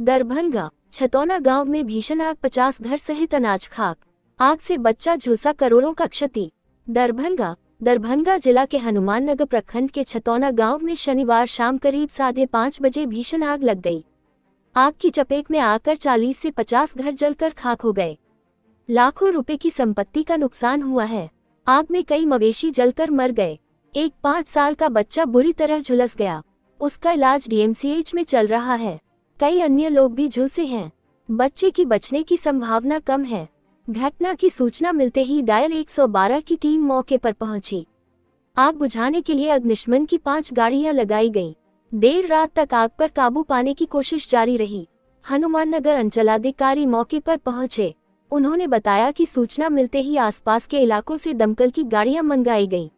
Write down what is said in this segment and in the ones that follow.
दरभंगा छतौना गांव में भीषण आग, 50 घर सहित अनाज खाक। आग से बच्चा झुलसा, करोड़ों का क्षति। दरभंगा जिला के हनुमाननगर प्रखंड के छतौना गांव में शनिवार शाम करीब 5:30 बजे भीषण आग लग गई। आग की चपेट में आकर 40 से 50 घर जलकर खाक हो गए। लाखों रुपए की संपत्ति का नुकसान हुआ है। आग में कई मवेशी जलकर मर गए। एक 5 साल का बच्चा बुरी तरह झुलस गया। उसका इलाज DMCH में चल रहा है। कई अन्य लोग भी झुलसे हैं। बच्चे की बचने की संभावना कम है। घटना की सूचना मिलते ही डायल 112 की टीम मौके पर पहुंची। आग बुझाने के लिए अग्निशमन की 5 गाड़ियां लगाई गईं। देर रात तक आग पर काबू पाने की कोशिश जारी रही। हनुमाननगर अंचलाधिकारी मौके पर पहुंचे। उन्होंने बताया कि सूचना मिलते ही आसपास के इलाकों से दमकल की गाड़ियां मंगाई गईं।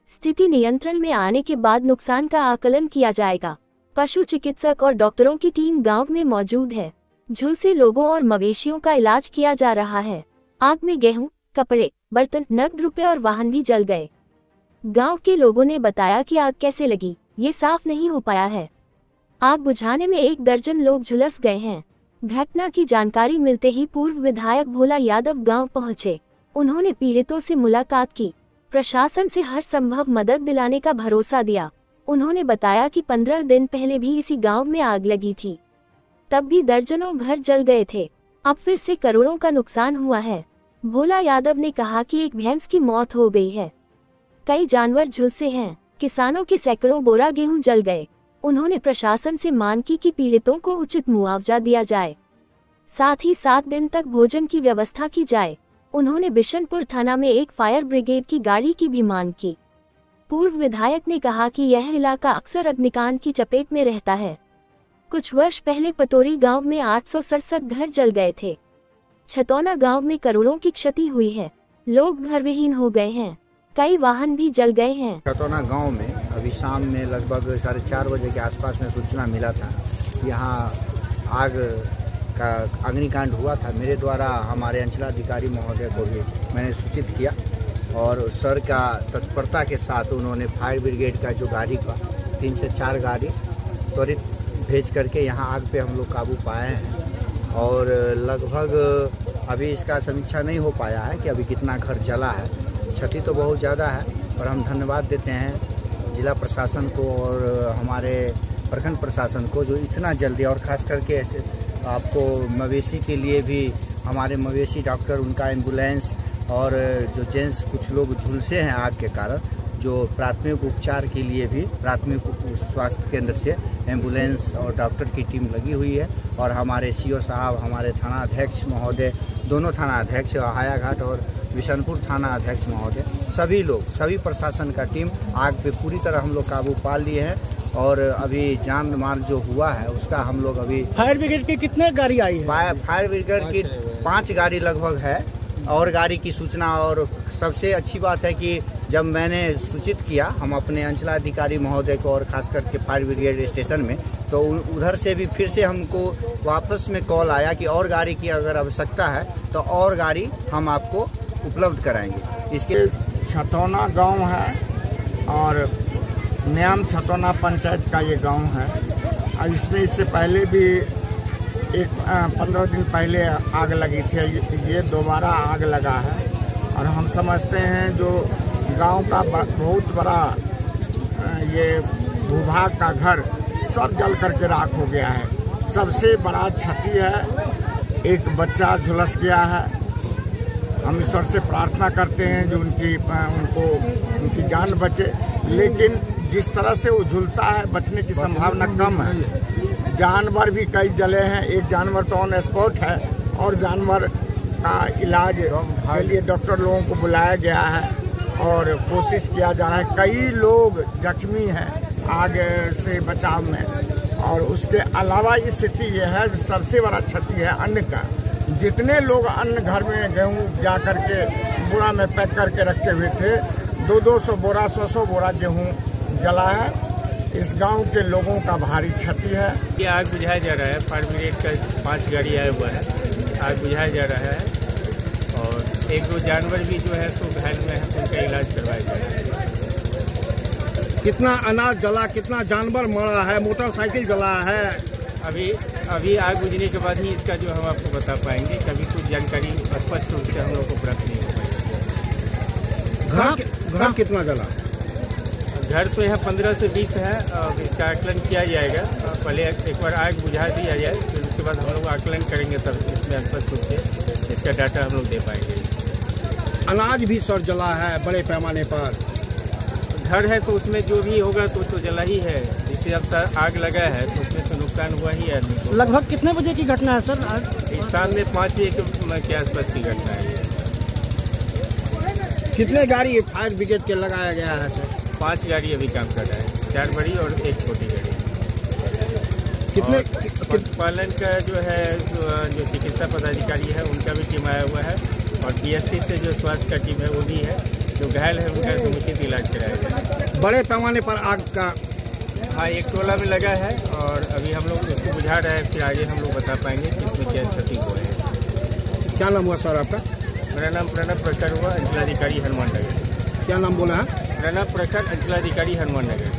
स्थिति नियंत्रण में आने के बाद नुकसान का आकलन किया जाएगा। पशु चिकित्सक और डॉक्टरों की टीम गांव में मौजूद है। झुलसे लोगों और मवेशियों का इलाज किया जा रहा है। आग में गेहूं, कपड़े, बर्तन, नकद रुपए और वाहन भी जल गए। गांव के लोगों ने बताया कि आग कैसे लगी, ये साफ नहीं हो पाया है। आग बुझाने में 1 दर्जन लोग झुलस गए हैं। घटना की जानकारी मिलते ही पूर्व विधायक भोला यादव गांव पहुंचे। उन्होंने पीड़ितों से मुलाकात की, प्रशासन से हर संभव मदद दिलाने का भरोसा दिया। उन्होंने बताया कि 15 दिन पहले भी इसी गांव में आग लगी थी, तब भी दर्जनों घर जल गए थे। अब फिर से करोड़ों का नुकसान हुआ है। भोला यादव ने कहा कि एक भैंस की मौत हो गई है, कई जानवर झुलसे हैं, किसानों के सैकड़ों बोरा गेहूं जल गए। उन्होंने प्रशासन से मांग की कि पीड़ितों को उचित मुआवजा दिया जाए, साथ ही 7 दिन तक भोजन की व्यवस्था की जाए। उन्होंने बिशनपुर थाना में एक फायर ब्रिगेड की गाड़ी की भी मांग की। पूर्व विधायक ने कहा कि यह इलाका अक्सर अग्निकांड की चपेट में रहता है। कुछ वर्ष पहले पतोरी गांव में 867 घर जल गए थे। छतौना गांव में करोड़ों की क्षति हुई है। लोग घर विहीन हो गए हैं, कई वाहन भी जल गए हैं। छतौना गांव में अभी शाम में लगभग 4:30 बजे के आसपास में सूचना मिला था, यहाँ आग का अग्निकांड हुआ था। मेरे द्वारा हमारे अंचलाधिकारी महोदय को भी मैंने सूचित किया और सर का तत्परता के साथ उन्होंने फायर ब्रिगेड का जो गाड़ी का 3 से 4 गाड़ी त्वरित भेज करके यहाँ आग पे हम लोग काबू पाए हैं। और लगभग अभी इसका समीक्षा नहीं हो पाया है कि अभी कितना घर जला है। क्षति तो बहुत ज़्यादा है, और हम धन्यवाद देते हैं जिला प्रशासन को और हमारे प्रखंड प्रशासन को, जो इतना जल्दी, और ख़ास करके ऐसे आपको मवेशी के लिए भी हमारे मवेशी डॉक्टर, उनका एम्बुलेंस, और जो जेंट्स कुछ लोग झुलसे हैं आग के कारण, जो प्राथमिक उपचार के लिए भी प्राथमिक स्वास्थ्य केंद्र से एम्बुलेंस और डॉक्टर की टीम लगी हुई है। और हमारे CO साहब, हमारे थाना अध्यक्ष महोदय, दोनों थाना अध्यक्ष, हायाघाट और बिशनपुर थाना अध्यक्ष महोदय, सभी लोग, सभी प्रशासन का टीम आग पे पूरी तरह हम लोग काबू पा लिए हैं। और अभी जान माल जो हुआ है उसका हम लोग अभी, फायर ब्रिगेड की कितने गाड़ी आई है? फायर ब्रिगेड की 5 गाड़ी लगभग है, और गाड़ी की सूचना। और सबसे अच्छी बात है कि जब मैंने सूचित किया हम अपने अंचलाधिकारी महोदय को, और खास करके फायर ब्रिगेड स्टेशन में, तो उधर से भी फिर से हमको वापस में कॉल आया कि और गाड़ी की अगर आवश्यकता है तो और गाड़ी हम आपको उपलब्ध कराएंगे। इसके छतौना गांव है और न्याम छतौना पंचायत का ये गांव है। और इसमें इससे पहले भी 15 दिन पहले आग लगी थी। ये दोबारा आग लगा है, और हम समझते हैं जो गांव का बहुत बड़ा ये भूभाग का घर सब जल करके राख हो गया है। सबसे बड़ा क्षति है, एक बच्चा झुलस गया है। हम ईश्वर से प्रार्थना करते हैं जो उनकी जान बचे, लेकिन जिस तरह से वो झुलसा है बचने की संभावना कम है। जानवर भी कई जले हैं, एक जानवर तो ऑन स्पॉट है, और जानवर का इलाज के लिए डॉक्टर लोगों को बुलाया गया है और कोशिश किया जा रहा है। कई लोग जख्मी हैं आग से बचाव में। और उसके अलावा स्थिति ये है, सबसे बड़ा क्षति है अन्न का। जितने लोग अन्न घर में गेहूँ जा करके बोरा में पैक करके रखे हुए थे, 200 बोरा 100 बोरा गेहूँ जला है। इस गांव के लोगों का भारी क्षति है। ये आग बुझाया जा रहा है, फायर ब्रिगेड का 5 गाड़ी आया हुआ है, आग बुझाया जा रहा है। और 1-2 जानवर भी जो है सो घायल में है, उनका इलाज करवाया जा रहा है। कितना अनाज जला, कितना जानवर मरा है, मोटरसाइकिल जला है? अभी अभी आग बुझने के बाद ही इसका जो हम आपको बता पाएंगे, कभी कुछ जानकारी स्पष्ट रूप से हम लोग को प्राप्त नहीं हो पाएगी। घर कितना जला? घर तो यहाँ 15 से 20 है। अब इसका आकलन किया जाएगा। पहले एक बार आग बुझा दिया जाए, फिर उसके बाद हम लोग आकलन करेंगे, तब इसमें स्पष्ट रूप से इसका डाटा हम लोग दे पाएंगे। अनाज भी सर जला है बड़े पैमाने पर। घर है तो उसमें जो भी होगा तो जला ही है। जिससे अब आग लगा है तो उसमें तो नुकसान हुआ ही आदमी को। लगभग कितने बजे की घटना है सर आज? इस शाम में 5 बजे के आसपास की घटना है ये। कितने गाड़ी फायर ब्रिगेड के लगाया गया है सर? 5 गाड़ी अभी काम कर रहा है, 4 बड़ी और 1 छोटी गाड़ी। कितने पशुपालन का जो है जो चिकित्सा पदाधिकारी है उनका भी टीम आया हुआ है, और PSC से जो स्वास्थ्य का टीम है वो भी है। जो घायल है उनका समुचित इलाज कराया जाए। बड़े पैमाने पर आग का? हाँ, एक टोला में लगा है और अभी हम लोग उसको बुझा रहे हैं, फिर आगे हम लोग बता पाएंगे कि इसमें क्या स्थिति हुआ है। क्या नाम हुआ सर आपका? मेरा नाम प्रणब प्रखर हुआ, अंचलाधिकारी हनुमान नगर। क्या नाम बोला है? प्रणब प्रखर, अंचलाधिकारी हनुमान नगर।